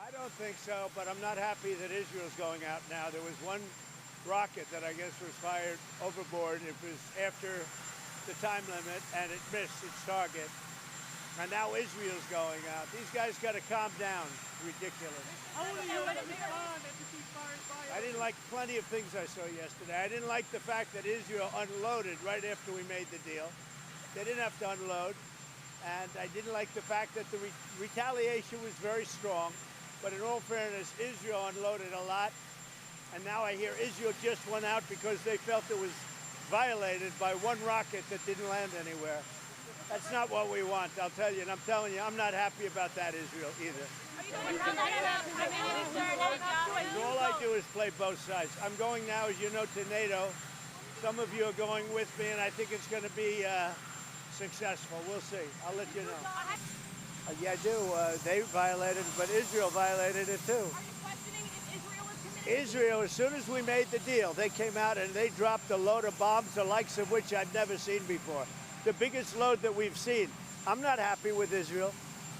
I don't think so, but I'm not happy that Israel's going out now. There was one rocket that I guess was fired overboard. It was after the time limit, and it missed its target. And now Israel's going out. These guys got to calm down. Ridiculous. I didn't like plenty of things I saw yesterday. I didn't like the fact that Israel unloaded right after we made the deal. They didn't have to unload. And I didn't like the fact that the retaliation was very strong. But in all fairness, Israel unloaded a lot. And now I hear Israel just went out because they felt it was violated by one rocket that didn't land anywhere. That's not what we want, I'll tell you. And I'm telling you, I'm not happy about that, Israel, either. All I do is play both sides. I'm going now, as you know, to NATO. Some of you are going with me, and I think it's going to be successful. We'll see. I'll let you know. Yeah, I do. They violated it, but Israel violated it too. Are you questioning if Israel was committed? Israel, as soon as we made the deal, they came out and they dropped a load of bombs, the likes of which I've never seen before. The biggest load that we've seen. I'm not happy with Israel.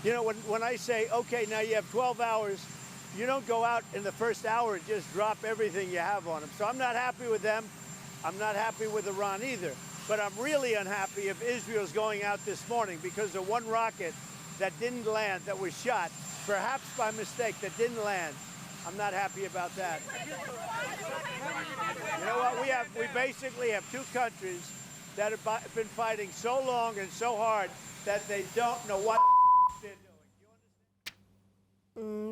You know, when I say, okay, now you have 12 hours, you don't go out in the first hour and just drop everything you have on them. So I'm not happy with them. I'm not happy with Iran either. But I'm really unhappy if Israel's going out this morning because of one rocket that didn't land, that was shot, perhaps by mistake, that didn't land. I'm not happy about that. You know what? We basically have two countries that have been fighting so long and so hard that they don't know what they're doing.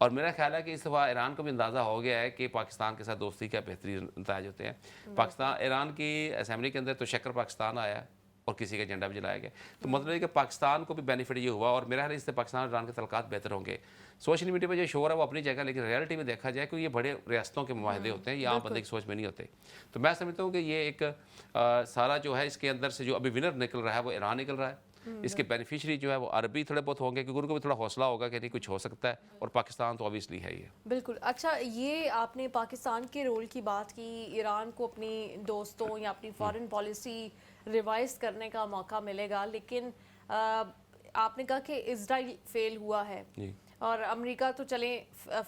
اور میرا خیال ہے کہ اس دفعہ ایران کو بھی اندازہ ہو گیا ہے کہ پاکستان کے ساتھ دوستی کا بہترین نتائج ہوتے ہیں. پاکستان ایران کی اسمبلی کے اندر تو شکر پاکستان آیا اور کسی کا جھنڈا بھی جلایا گیا. تو مطلب ہے کہ پاکستان کو بھی بینیفٹ یہ ہوا, اور میرا خیال ہے اس سے پاکستان اور ایران کے تعلقات بہتر ہوں گے. سوشل میڈیا پہ جو شور ہے وہ اپنی جگہ, لیکن ریئلٹی میں دیکھا جائے کہ یہ بڑے ریاستوں کے معاہدے ہوتے ہیں, یہ عام بندے کی سوچ میں نہیں ہوتے. تو میں سمجھتا ہوں کہ یہ ایک سارا جو ہے اس کے اندر سے جو ابھی ونر نکل رہا ہے وہ ایران نکل رہا ہے. اس کے بینیفیشری جو ہے وہ عربی تھوڑے بہت ہوں گے, کیونکہ ان کو بھی تھوڑا حوصلہ ہوگا کہ نہیں کچھ ہو سکتا ہے, اور پاکستان تو obviously ہے یہ. بالکل. اچھا, یہ آپ نے پاکستان کے رول کی بات کی, ایران کو اپنی دوستوں یا اپنی فارن پالیسی ریوائز کرنے کا موقع ملے گا, لیکن آپ نے کہا کہ اسرائیل فیل ہوا ہے, اور امریکہ تو چلیں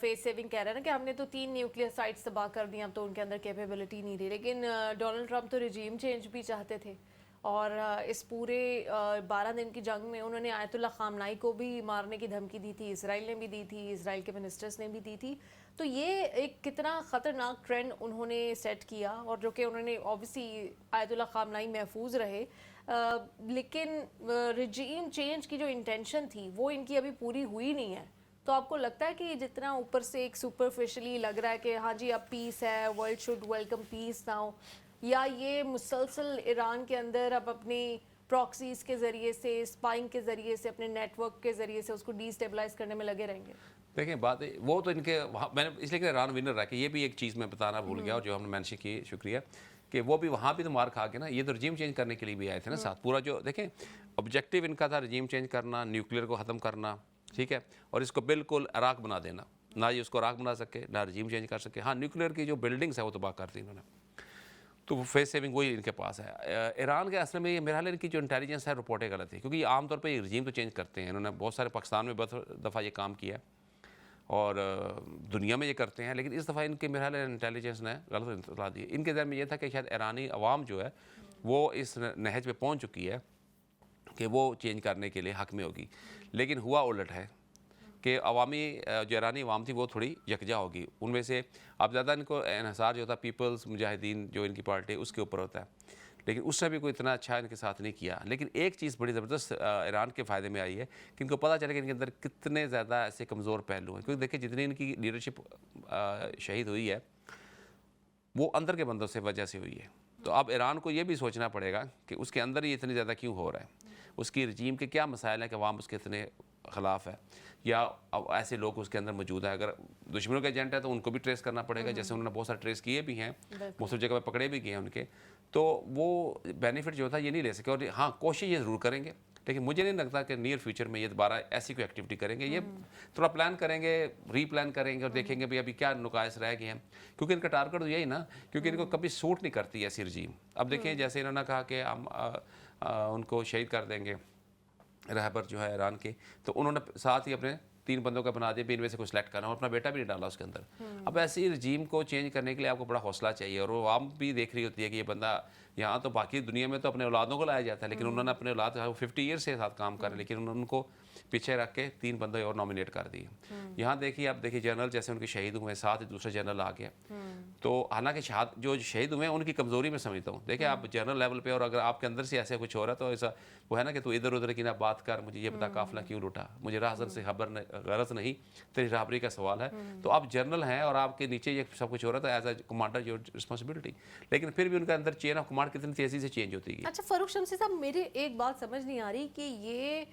فیس سیونگ کہہ رہا ہے نا کہ ہم نے تو 3 نیوکلیئر سائٹس تباہ کر دی, اب تو ان کے اندر کیپیبلٹی نہیں رہی. لیکن ڈونلڈ ٹرمپ تو رجیم چینج بھی چاہتے تھے, اور اس پورے 12 دن کی جنگ میں انہوں نے آیت اللہ خامنائی کو بھی مارنے کی دھمکی دی تھی, اسرائیل نے بھی دی تھی, اسرائیل کے منسٹرز نے بھی دی تھی. تو یہ ایک کتنا خطرناک ٹرینڈ انہوں نے سیٹ کیا, اور جو کہ انہوں نے اوبیسلی آیت اللہ خامنائی محفوظ رہے, لیکن رجیم چینج کی جو انٹینشن تھی وہ ان کی ابھی پوری ہوئی نہیں ہے. تو آپ کو لگتا ہے کہ جتنا اوپر سے ایک سپرفیشلی لگ رہا ہے کہ ہاں جی اب پیس ہے, world should welcome peace now, یا یہ مسلسل ایران کے اندر اب اپنی پراکسیز کے ذریعے سے, اسپائنگ کے ذریعے سے, اپنے نیٹ ورک کے ذریعے سے اس کو ڈی اسٹیبلائز کرنے میں لگے رہیں گے؟ دیکھیں بات وہ تو ان کے میں نے اس لیے کہ ایران ونر ہے کہ یہ بھی ایک چیز میں بتانا بھول گیا, اور جو ہم نے مینشن کی, شکریہ, کہ وہ بھی وہاں بھی تو مار کھا کے نا, یہ تو رجیم چینج کرنے کے لیے بھی آئے تھے نا ساتھ. پورا جو دیکھیں آبجیکٹیو ان کا تھا رجیم چینج کرنا, نیوکلیئر کو ختم کرنا, ٹھیک ہے, اور اس کو بالکل عراق بنا دینا. نہ یہ اس کو عراق بنا سکے, نہ رجیم چینج کر سکے. ہاں نیوکلیئر کی جو بلڈنگس ہے وہ تباہ کر دی انہوں نے, تو وہ فیس سیونگ وہی ان کے پاس ہے. ایران کے اصل میں یہ میرا ان کی جو انٹیلیجنس ہے رپورٹیں غلط تھی, کیونکہ یہ عام طور پہ یہ رجیم تو چینج کرتے ہیں, انہوں نے بہت سارے پاکستان میں بہت دفعہ یہ کام کیا ہے اور دنیا میں یہ کرتے ہیں, لیکن اس دفعہ ان کے میرا انٹیلیجنس نے غلط اطلاع دی. ان کے ذہن میں یہ تھا کہ شاید ایرانی عوام جو ہے وہ اس نہج پہ پہنچ چکی ہے کہ وہ چینج کرنے کے لیے حق میں ہوگی, لیکن ہوا الٹ ہے کہ عوامی جو ایرانی عوام تھی وہ تھوڑی یکجا ہوگی. ان میں سے اب زیادہ ان کو انحصار جو ہوتا ہے پیپلز مجاہدین جو ان کی پارٹی اس کے اوپر ہوتا ہے, لیکن اس نے بھی کوئی اتنا اچھا ان کے ساتھ نہیں کیا. لیکن ایک چیز بڑی زبردست ایران کے فائدے میں آئی ہے کہ ان کو پتہ چلے کہ ان کے اندر کتنے زیادہ ایسے کمزور پہلو ہیں, کیونکہ دیکھیں جتنی ان کی لیڈرشپ شہید ہوئی ہے وہ اندر کے بندوں سے وجہ سے ہوئی ہے. تو اب ایران کو یہ بھی سوچنا پڑے گا کہ اس کے اندر یہ اتنی زیادہ کیوں ہو رہا ہے, اس کی رجیم کے کیا مسائل ہیں کہ عوام اس کے اتنے خلاف ہے, یا ایسے لوگ اس کے اندر موجود ہیں. اگر دشمنوں کے ایجنٹ ہے تو ان کو بھی ٹریس کرنا پڑے گا, جیسے انہوں نے بہت سارے ٹریس کیے بھی ہیں, مختلف جگہ پہ پکڑے بھی گئے ہیں ان کے, تو وہ بینیفٹ جو تھا یہ نہیں لے سکے. اور ہاں کوشش یہ ضرور کریں گے, لیکن مجھے نہیں لگتا کہ نیئر فیوچر میں یہ دوبارہ ایسی کوئی ایکٹیویٹی کریں گے. یہ تھوڑا پلان کریں گے, ری پلان کریں گے, اور دیکھیں گے ابھی کیا نقائص رہ گئے ہیں, کیونکہ ان کا ٹارگٹ تو یہی نا, کیونکہ ان کو کبھی سوٹ نہیں کرتی ایسی رجیم. اب دیکھیں جیسے انہوں نے کہا کہ ہم ان کو شہید کر دیں گے رہبر جو ہے ایران کے, تو انہوں نے ساتھ ہی اپنے 3 بندوں کا بنا دیا, بھی ان میں سے کوئی سلیکٹ کرنا, اور اپنا بیٹا بھی نہیں ڈالا اس کے اندر. اب ایسی رجیم کو چینج کرنے کے لیے آپ کو بڑا حوصلہ چاہیے, اور وہ عام بھی دیکھ رہی ہوتی ہے کہ یہ بندہ یہاں تو باقی دنیا میں تو اپنے اولادوں کو لایا جاتا ہے, لیکن انہوں نے اپنے اولاد 50 ایئرس سے ساتھ کام کرے, لیکن انہوں نے ان کو پیچھے رکھ کے 3 بندے اور نامینیٹ کر دیے. یہاں دیکھیے اب دیکھیے جنرل جیسے ان کے شہید ہوئے, ساتھ ہی دوسرا جنرل آ گیا. تو حالانکہ جو شہید ہوئے ہیں ان کی کمزوری میں سمجھتا ہوں. دیکھیں آپ جنرل لیول پہ, اور اگر آپ کے اندر سے ایسا کچھ ہو رہا ہے تو ایسا وہ ہے نا کہ تو ادھر ادھر کی نہ بات کر, مجھے یہ بتا قافلہ کیوں لوٹا, مجھے راہزن سے خبر غرض نہیں, تیری رابری کا سوال ہے. تو آپ جنرل ہیں اور آپ کے نیچے یہ سب کچھ ہو رہا تھا, as a commander your responsibility, لیکن پھر بھی ان کے اندر چین آف کمانڈ کتنی تیزی سے چینج ہوتی ہے. اچھا فاروق شمسی صاحب, میرے ایک بات سمجھ نہیں آ رہی کہ یہ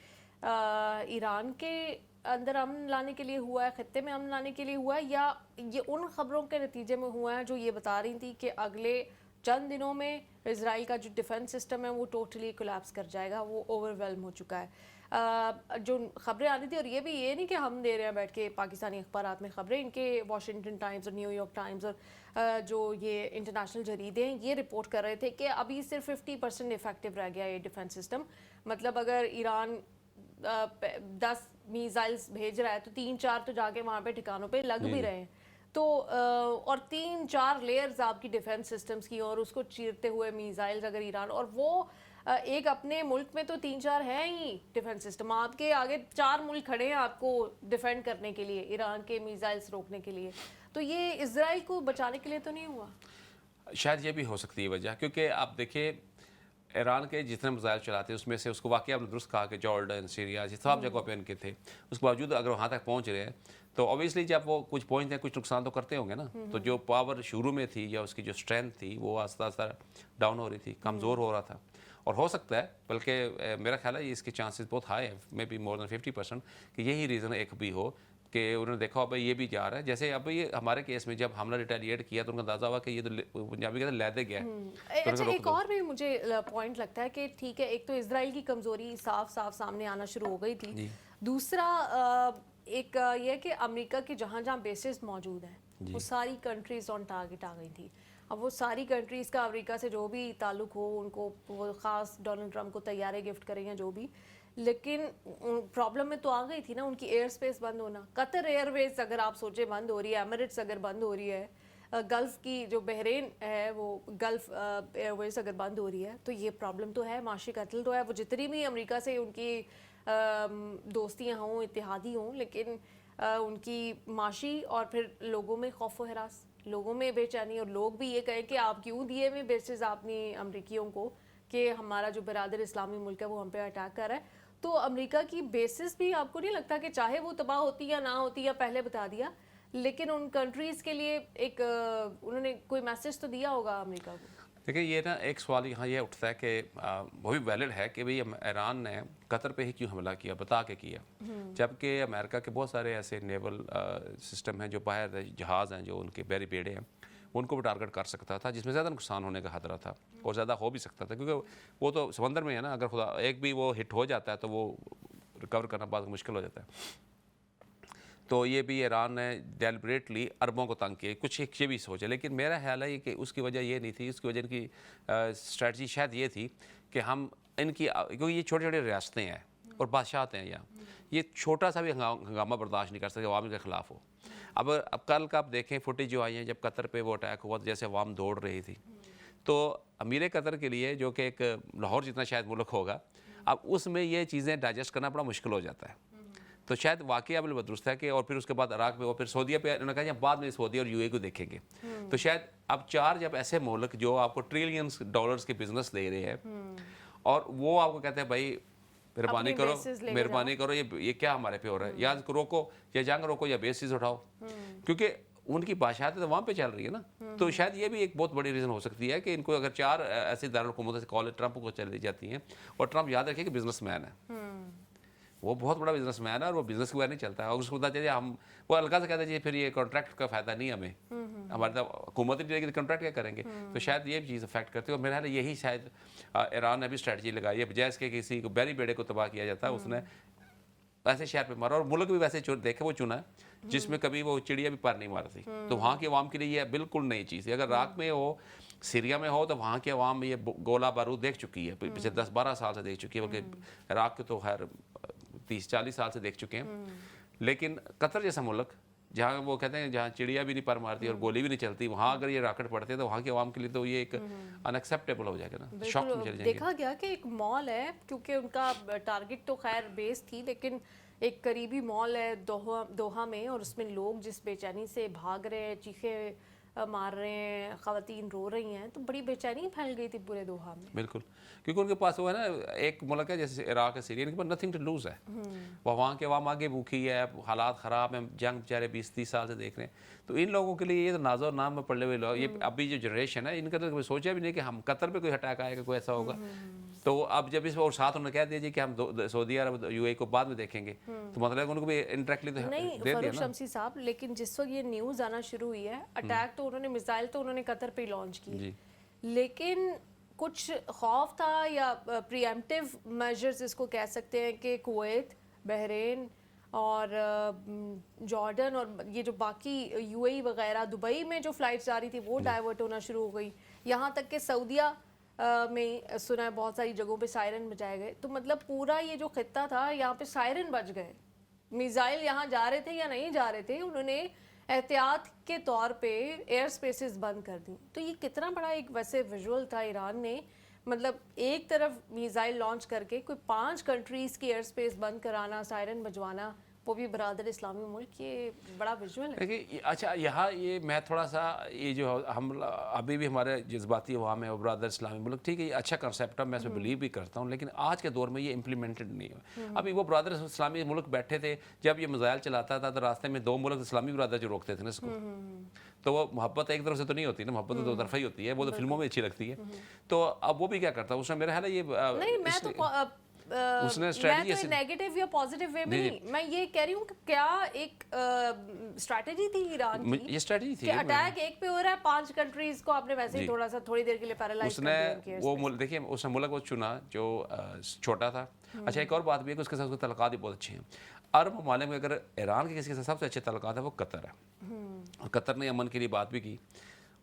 ایران کے اندر امن لانے کے لیے ہوا ہے, خطے میں امن لانے کے لیے ہوا ہے, یا یہ ان خبروں کے نتیجے میں ہوا ہے جو یہ بتا رہی تھی کہ اگلے چند دنوں میں اسرائیل کا جو ڈیفنس سسٹم ہے وہ ٹوٹلی کولیپس کر جائے گا, وہ اوور ویلم ہو چکا ہے. جو خبریں آ رہی تھی, اور یہ بھی یہ نہیں کہ ہم دے رہے ہیں بیٹھ کے پاکستانی اخبارات میں خبریں, ان کے واشنگٹن ٹائمز اور نیو یارک ٹائمز اور جو یہ انٹرنیشنل جریدے ہیں یہ رپورٹ کر رہے تھے کہ ابھی صرف 50% افیکٹو رہ گیا یہ ڈیفنس سسٹم. مطلب اگر ایران 10 میزائلز بھیج رہا ہے تو 3-4 تو جا کے وہاں پہ ٹھکانوں پہ لگ بھی رہے ہیں. تو اور 3-4 لیئرز آپ کی ڈیفنس سسٹمز کی, اور اس کو چیرتے ہوئے میزائلز اگر ایران, اور وہ ایک اپنے ملک میں تو 3-4 ہیں ہی ڈیفنس سسٹم, آپ کے آگے 4 ملک کھڑے ہیں آپ کو ڈیفینڈ کرنے کے لیے, ایران کے میزائلز روکنے کے لیے. تو یہ اسرائیل کو بچانے کے لیے تو نہیں ہوا؟ شاید یہ بھی ہو سکتی ہے وجہ, کیونکہ آپ دیکھیں ایران کے جتنے میزائل چلاتے ہیں اس میں سے اس کو واقعی آپ نے درست کہا کہ جارڈن سیریا یہ سب جگہوں پہ ان کے تھے، اس کے باوجود اگر وہاں تک پہنچ رہے ہیں تو اوبیسلی جب وہ کچھ پہنچتے ہیں کچھ نقصان تو کرتے ہوں گے نا. تو جو پاور شروع میں تھی یا اس کی جو اسٹرینتھ تھی وہ آہستہ آہستہ ڈاؤن ہو رہی تھی، کمزور ہو رہا تھا. اور ہو سکتا ہے بلکہ میرا خیال ہے اس کے چانسز بہت ہائی ہیں، مے بی مور دین 50% کہ یہی ریزن ایک بھی ہو کہ انہوں نے دیکھا بھائی یہ بھی جا رہا ہے. جیسے اب یہ ہمارے کیس میں جب حملہ ریٹیلیٹ کیا تو ان کا اندازہ ہوا کہ یہ تو پنجابی کہتے ہیں لیدے گیا ہے. اچھا ایک اور بھی مجھے پوائنٹ لگتا ہے کہ ٹھیک ہے ایک تو اسرائیل کی کمزوری صاف صاف سامنے آنا شروع ہو گئی تھی، دوسرا ایک یہ کہ امریکہ کے جہاں جہاں بیسز موجود ہیں وہ ساری کنٹریز آن ٹارگٹ آ گئی تھی. اب وہ ساری کنٹریز کا امریکہ سے جو بھی تعلق ہو ان کو وہ خاص ڈونلڈ ٹرمپ کو طیارے گفٹ کریں یا جو بھی، لیکن پرابلم میں تو آ گئی تھی نا ان کی ایئر اسپیس بند ہونا. قطر ایئر ویز اگر آپ سوچیں بند ہو رہی ہے، ایمریٹس اگر بند ہو رہی ہے، گلف کی جو بحرین ہے وہ گلف ایئر ویز اگر بند ہو رہی ہے تو یہ پرابلم تو ہے، معاشی قتل تو ہے. وہ جتنی بھی امریکہ سے ان کی دوستیاں ہوں اتحادی ہوں لیکن ان کی معاشی اور پھر لوگوں میں خوف و ہراس، لوگوں میں بے چینی، اور لوگ بھی یہ کہیں کہ آپ کیوں دیے ہوئے بیسز اپنی امریکیوں کو کہ ہمارا جو برادر اسلامی ملک ہے وہ ہم پہ اٹیک کر رہا ہے. تو امریکہ کی بیسز بھی آپ کو نہیں لگتا کہ چاہے وہ تباہ ہوتی یا نہ ہوتی یا پہلے بتا دیا لیکن ان کنٹریز کے لیے ایک انہوں نے کوئی میسج تو دیا ہوگا امریکہ کو؟ دیکھیں یہ نا ایک سوال یہاں یہ اٹھتا ہے کہ وہ بھی ویلڈ ہے کہ بھئی ایران نے قطر پہ ہی کیوں حملہ کیا، بتا کے کیا، جبکہ امریکہ کے بہت سارے ایسے نیول سسٹم ہیں جو باہر جہاز ہیں جو ان کے بحری بیڑے ہیں ان کو بھی ٹارگٹ کر سکتا تھا جس میں زیادہ نقصان ہونے کا خطرہ تھا اور زیادہ ہو بھی سکتا تھا کیونکہ وہ تو سمندر میں ہے نا، اگر خدا ایک بھی وہ ہٹ ہو جاتا ہے تو وہ ریکور کرنا بہت مشکل ہو جاتا ہے. تو یہ بھی ایران نے ڈیلیبریٹلی عربوں کو تنگ کیا، کچھ ایک یہ بھی سوچا. لیکن میرا خیال ہے کہ اس کی وجہ یہ نہیں تھی، اس کی وجہ ان کی اسٹریٹجی شاید یہ تھی کہ ہم ان کی، کیونکہ یہ چھوٹی چھوٹی ریاستیں ہیں اور بادشاہت ہیں یہاں، یہ چھوٹا سا بھی ہنگامہ برداشت نہیں کر سکتے عوام کے خلاف ہو. اب کل کا آپ دیکھیں فوٹیج جو آئی ہیں جب قطر پہ وہ اٹیک ہوا جیسے عوام دوڑ رہی تھی، تو امیر قطر کے لیے جو کہ ایک لاہور جتنا شاید ملک ہوگا، اب اس میں یہ چیزیں ڈائجسٹ کرنا بڑا مشکل ہو جاتا ہے. تو شاید واقعہ بالکل درست ہے کہ اور پھر اس کے بعد عراق میں اور پھر سعودیہ پہ انہوں نے کہا بعد میں سعودیہ اور یو اے کو دیکھیں گے. تو شاید اب چار جب ایسے ملک جو آپ کو ٹریلینز ڈالرز کے بزنس دے رہے ہیں اور وہ آپ کو کہتے ہیں بھائی مہربانی کرو یہ کیا ہمارے پہ ہو رہا ہے، یا روکو یا جنگ روکو یا بیسز اٹھاؤ، کیونکہ ان کی بادشاہت تو وہاں پہ چل رہی ہے نا. تو شاید یہ بھی ایک بہت بڑی ریزن ہو سکتی ہے کہ ان کو اگر چار ایسی دارالحکومتیں کالج ٹرمپ کو چلی جاتی ہیں، اور ٹرمپ یاد رکھے کہ بزنس مین ہے، وہ بہت بڑا بزنس مین ہے اور وہ بزنس کے بارے نہیں چلتا ہے، اور اس کو پتا چلے ہم وہ الگا سے کہتے ہیں پھر یہ کانٹریکٹ کا فائدہ نہیں ہمیں، ہمارے تو حکومت نہیں دے گی تو کانٹریکٹ کیا کریں گے. تو شاید یہ چیز افیکٹ کرتی ہے اور میرا خیال ہے یہی شاید ایران نے بھی اسٹریٹجی لگائی ہے، بجائے اس کے کسی کو بحری بیڑے کو تباہ کیا جاتا ہے اس نے ایسے شہر پہ مارا، اور ملک بھی ویسے دیکھے وہ چنا ہے جس میں کبھی وہ چڑیا بھی پر نہیں مارتی. تو وہاں کی عوام کے لیے یہ بالکل نئی چیز ہے. اگر عراق میں ہو، سیریا میں ہو، تو وہاں کی عوام یہ گولہ بارود دیکھ چکی ہے، پچھلے 10-12 سال سے دیکھ چکی ہے، بلکہ عراق کے تو خیر 30-40 سال سے دیکھ چکے ہیں. لیکن قطر جیسا ملک جہاں وہ کہتے ہیں جہاں چڑیا بھی نہیں پر مارتی اور گولی بھی نہیں چلتی، وہاں اگر یہ راکٹ پڑتے تو وہاں کی عوام کے لیے تو یہ ایک ان ایکسیپٹیبل ہو جائے گا نا، شاک میں چلے جائیں گے. دیکھا گیا کہ ایک مال ہے، کیونکہ ان کا ٹارگٹ تو خیر بیس تھی لیکن ایک قریبی مال ہے دوحہ میں، اور اس میں لوگ جس بے چینی سے بھاگ رہے ہیں، چیخے مار رہے ہیں، خواتین رو رہی ہیں، تو بڑی بے چینی پھیل گئی تھی پورے دوحہ میں. بالکل، کیونکہ ان کے پاس وہ ہے نا ایک ملک ہے جیسے عراق ہے، سیریا، ان کے پاس نتھنگ ٹو لوز ہے. وہ وہاں کے عوام آگے بھوکی ہے، حالات خراب ہیں، جنگ بیچارے 20-30 سال سے دیکھ رہے ہیں. تو ان لوگوں کے لیے یہ تو ناز و نام میں پڑے ہوئے لوگ، یہ ابھی جو جنریشن ہے ان کا تو سوچا بھی نہیں کہ ہم قطر پہ کوئی اٹیک آئے گا، کوئی ایسا ہوگا. تو اب جب اس اور ساتھ انہوں نے کہہ دیا جی کہ ہم سعودی عرب یو اے کو بعد میں دیکھیں گے، تو مطلب ان کو بھی انڈائریکٹلی تو نہیں فاروق شمسی صاحح، لیکن جس وقت یہ نیوز آنا شروع ہوئی ہے، اٹیک تو انہوں نے میزائل تو انہوں نے قطر پہ لانچ کی، لیکن کچھ خوف تھا یا پری ایمپٹیو میجرز اس کو کہہ سکتے ہیں کہ کویت، بحرین اور جارڈن اور یہ جو باقی یو اے وغیرہ، دبئی میں جو فلائٹس جا رہی تھی وہ ڈائیورٹ ہونا شروع ہو گئی، یہاں تک کہ سعودیہ میں سنا ہے بہت ساری جگہوں پہ سائرن بجائے گئے. تو مطلب پورا یہ جو خطہ تھا یہاں پہ سائرن بج گئے. میزائل یہاں جا رہے تھے یا نہیں جا رہے تھے، انہوں نے احتیاط کے طور پہ ایئر سپیسز بند کر دیں. تو یہ کتنا بڑا ایک ویسے ویژول تھا ایران نے، مطلب ایک طرف میزائل لانچ کر کے کوئی 5 کنٹریز کی ایئر سپیس بند کرانا، سائرن بجوانا، وہ بھی برادر اسلامی ملک, یہ بڑا ویژول ہے. دیکھیے اچھا یہاں یہ میں تھوڑا سا یہ جو ہم ابھی بھی ہمارے جذباتی عوام ہے وہ برادر اسلامی ملک, ٹھیک ہے یہ اچھا کنسیپٹ ہے, میں اس میں بلیو بھی کرتا ہوں, لیکن آج کے دور میں یہ امپلیمنٹڈ نہیں ہے. ابھی وہ برادر اسلامی ملک بیٹھے تھے, جب یہ میزائل چلاتا تھا تو راستے میں 2 ملک اسلامی برادر جو روکتے تھے نا اس کو, تو وہ محبت ایک طرف سے تو نہیں ہوتی نا, محبت تو 2 طرفہ ہی ہوتی ہے, وہ تو فلموں میں اچھی لگتی ہے. تو اب وہ بھی کیا کرتا ہے, اس نے میرا خیال ہے یہ نہیں میں تو اس نے میں اسٹریٹجی تو نیگیٹو یا پازیٹیو وے میں نہیں, میں یہ کہہ رہی ہوں کہ کیا ایک اسٹریٹجی تھی ایران کی, یہ اسٹریٹجی تھی کہ اٹیک ایک پہ ہو رہا ہے 5 کنٹریز کو آپ نے ویسے ہی تھوڑا سا تھوڑی دیر کے لیے پیرالائز اس کر نے دیا. وہ ملک دیکھیے اس نے ملک وہ چنا جو چھوٹا تھا. اچھا ایک اور بات بھی ہے کہ اس کے ساتھ اس کے تعلقات بھی بہت اچھے ہیں. عرب ممالک میں اگر ایران کے کسی کے ساتھ سب سے اچھے تعلقات ہیں وہ قطر ہے, اور قطر نے امن کے لیے بات بھی کی,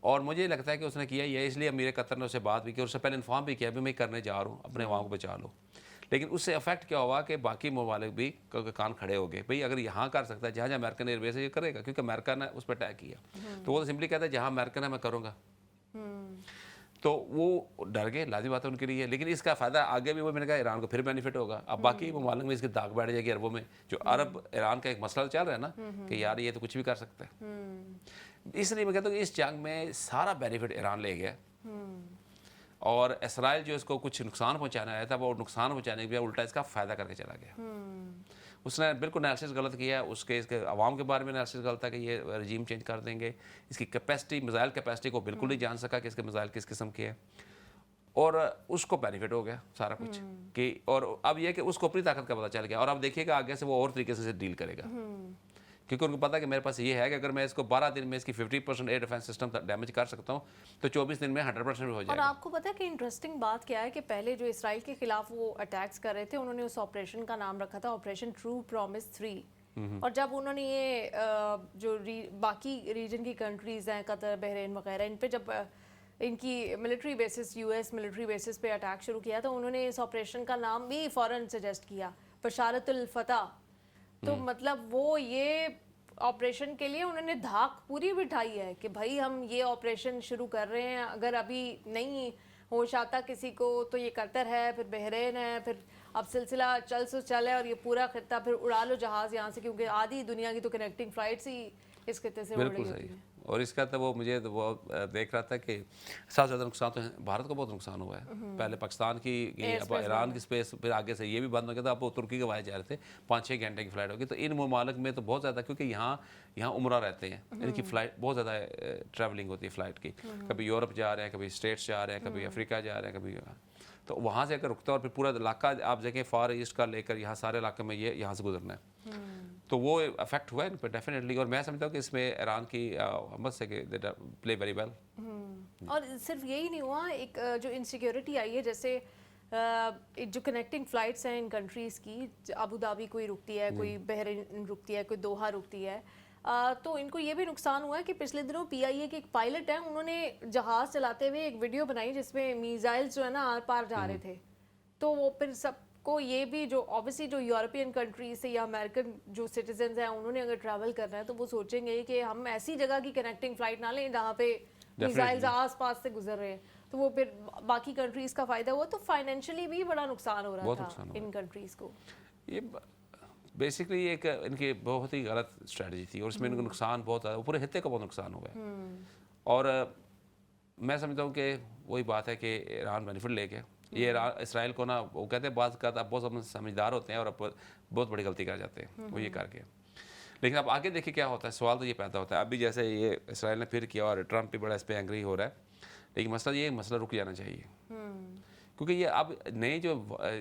اور مجھے لگتا ہے کہ اس نے کیا یہ اس لیے امیر قطر نے اس سے بات بھی کی, اور اس سے پہلے انفارم بھی کیا بھی میں کرنے جا رہا ہوں, اپنے عوام کو بچا لو. لیکن اس سے افیکٹ کیا ہوا کہ باقی ممالک بھی کان کھڑے ہو گئے, بھئی اگر یہاں کر سکتا ہے جہاں جہاں امریکن ایئر بیس ہے یہ کرے گا, کیونکہ امریکہ نے اس پہ اٹیک کیا. تو وہ تو سمپلی کہتا ہے جہاں امریکن ہے میں کروں گا. تو وہ ڈر گئے, لازمی بات ہے ان کے لیے. لیکن اس کا فائدہ آگے بھی وہ میں نے کہا ایران کو پھر بینیفٹ ہوگا. اب باقی ممالک میں اس کی داغ بیٹھ جائے گی عربوں میں, جو عرب ایران کا ایک مسئلہ چل رہا ہے نا کہ یار یہ تو کچھ بھی کر سکتا ہے. اس لیے میں کہتا ہوں کہ اس جنگ میں سارا بینیفٹ ایران لے گیا, اور اسرائیل جو اس کو کچھ نقصان پہنچانا آیا تھا وہ نقصان پہنچانے کے بجائے الٹا اس کا فائدہ کر کے چلا گیا. اس نے بالکل انالیسس غلط کیا, اس کے عوام کے بارے میں انالیسس غلط تھا کہ یہ رجیم چینج کر دیں گے. اس کی کیپیسٹی میزائل کیپیسٹی کو بالکل نہیں جان سکا کہ اس کے میزائل کس قسم کے ہیں, اور اس کو بینیفٹ ہو گیا سارا کچھ. کہ اور اب یہ کہ اس کو اپنی طاقت کا پتہ چل گیا, اور اب دیکھیے گا آگے سے وہ اور طریقے سے ڈیل کرے گا, کیونکہ ان کو پتا کہ میرے پاس یہ ہے کہ اگر میں اس کو 12 دن میں اس کی 50% ایئر ڈیفینس سسٹم ڈیمیج کر سکتا ہوں تو 24 دن میں 100% بھی ہو جائے اور گا. آپ کو پتا ہے کہ انٹرسٹنگ بات کیا ہے کہ پہلے جو اسرائیل کے خلاف وہ اٹیکس کر رہے تھے انہوں نے اس آپریشن کا نام رکھا تھا آپریشن ٹرو پرومس 3. اور جب انہوں نے یہ جو باقی ریجن کی کنٹریز ہیں قطر بحرین وغیرہ ان پہ جب ان کی military basis U S military basis پہ اٹیک شروع کیا تو انہوں نے اس آپریشن کا نام بھی فوراً سجیسٹ کیا بشارت الفتح. تو مطلب وہ یہ آپریشن کے لیے انہوں نے دھاک پوری بٹھائی ہے کہ بھائی ہم یہ آپریشن شروع کر رہے ہیں, اگر ابھی نہیں ہوش آتا کسی کو تو یہ قطر ہے, پھر بحرین ہے, پھر اب سلسلہ چل ہے, اور یہ پورا خطہ پھر اڑا لو جہاز یہاں سے, کیونکہ آدھی دنیا کی تو کنیکٹنگ فلائٹس ہی اس خطے سے اڑ رہی بالکل ہوتی صحیح. ہیں. اور اس کا تو وہ مجھے تو وہ دیکھ رہا تھا کہ سب سے زیادہ نقصان تو بھارت کو بہت نقصان ہوا ہے. پہلے پاکستان کی, اب ایران کی اسپیس, پھر آگے سے یہ بھی بند ہو گیا تھا, اب وہ ترکی کے وائے جا رہے تھے, 5-6 گھنٹے کی فلائٹ ہوگی. تو ان ممالک میں تو بہت زیادہ, کیونکہ یہاں عمرہ رہتے ہیں, ان کی فلائٹ بہت زیادہ ٹریولنگ ہوتی ہے فلائٹ کی, کبھی یورپ جا رہے ہیں, کبھی اسٹیٹس جا رہے ہیں, کبھی افریقہ جا رہے ہیں, کبھی تو وہاں سے اگر رکتا ہے اور پھر پورا علاقہ آپ دیکھیں فار ایسٹ کا لے کر یہاں سارے علاقے میں یہ یہاں سے گزرنا ہے, تو وہ افیکٹ ہوا ہے ان پہ ڈیفینیٹلی. اور میں سمجھتا ہوں کہ اس میں ایران کی ہمت سے کہ دے پلے ویری ویل. اور صرف یہی نہیں ہوا, ایک جو انسیکیورٹی آئی ہے, جیسے جو کنیکٹنگ فلائٹس ہیں ان کنٹریز کی, ابو دھابی کوئی رکتی ہے, کوئی بحرین رکتی ہے, کوئی دوحہ رکتی ہے, تو ان کو یہ بھی نقصان ہوا ہے کہ پچھلے دنوں پی آئی اے کے ایک پائلٹ ہیں, انہوں نے جہاز چلاتے ہوئے ایک ویڈیو بنائی جس میں میزائلز جو ہے نا آر پار جا رہے تھے. تو وہ پھر سب کو یہ بھی جو اوبیسلی جو یورپین کنٹریز سے یا امریکن جو سٹیزنز ہیں انہوں نے اگر ٹریول کرنا ہے تو وہ سوچیں گے کہ ہم ایسی جگہ کی کنیکٹنگ فلائٹ نہ لیں جہاں پہ میزائلز آس پاس سے گزر رہے ہیں, تو وہ پھر باقی کنٹریز کا فائدہ ہوا, تو فائنینشلی بھی بڑا نقصان ہو رہا تھا ان کنٹریز کو. یہ بیسکلی ایک ان کی بہت ہی غلط اسٹریٹجی تھی, اور اس میں ان کو نقصان بہت زیادہ, پورے خطے کو بہت نقصان ہوا ہے. اور میں سمجھتا ہوں کہ وہی بات ہے کہ ایران بینیفٹ لے کے یہ اسرائیل کو نا, وہ کہتے ہیں بعض کا آپ بہت سمجھدار ہوتے ہیں اور بہت بڑی غلطی کر جاتے ہیں وہ یہ کر کے. لیکن اب آگے دیکھیں کیا ہوتا ہے, سوال تو یہ پیدا ہوتا ہے. ابھی جیسے یہ اسرائیل نے پھر کیا اور ٹرمپ بھی بڑا اس پہ اینگری ہو رہا ہے, لیکن مسئلہ رک جانا چاہیے, کیونکہ یہ اب نئی جو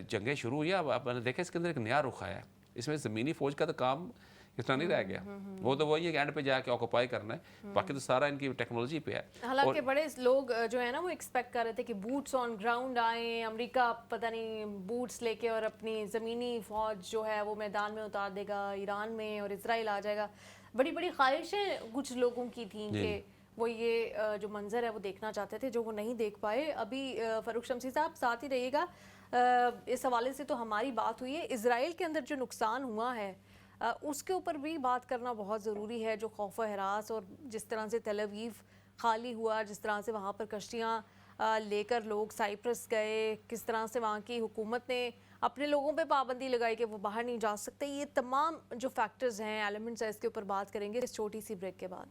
جنگیں شروع ہوئی ہیں, اب آپ نے دیکھا اس کے اندر ایک نیا رخ آیا ہے. اس میں زمینی فوج کا تو کام اتنا نہیں رہ گیا, وہ تو وہی ہے کہ اینڈ پہ جا کے آکوپائی کرنا ہے, باقی تو سارا ان کی ٹیکنالوجی پہ ہے. حالانکہ بڑے لوگ جو ہے نا وہ ایکسپیکٹ کر رہے تھے کہ بوٹس آن گراؤنڈ آئیں, امریکہ پتہ نہیں بوٹس لے کے اور اپنی زمینی فوج جو ہے وہ میدان میں اتار دے گا ایران میں, اور اسرائیل آ جائے گا. بڑی بڑی خواہشیں کچھ لوگوں کی تھیں کہ وہ یہ جو منظر ہے وہ دیکھنا چاہتے تھے, جو وہ نہیں دیکھ پائے. ابھی فاروق شمسی صاحب ساتھ ہی رہیے گا, اس حوالے سے تو ہماری بات ہوئی ہے, اسرائیل کے اندر جو نقصان ہوا ہے اس کے اوپر بھی بات کرنا بہت ضروری ہے. جو خوف و ہراس اور جس طرح سے تل ابیب خالی ہوا, جس طرح سے وہاں پر کشتیاں لے کر لوگ سائپرس گئے, کس طرح سے وہاں کی حکومت نے اپنے لوگوں پہ پابندی لگائی کہ وہ باہر نہیں جا سکتے, یہ تمام جو فیکٹرز ہیں, ایلیمنٹس ہیں, اس کے اوپر بات کریں گے اس چھوٹی سی بریک کے بعد.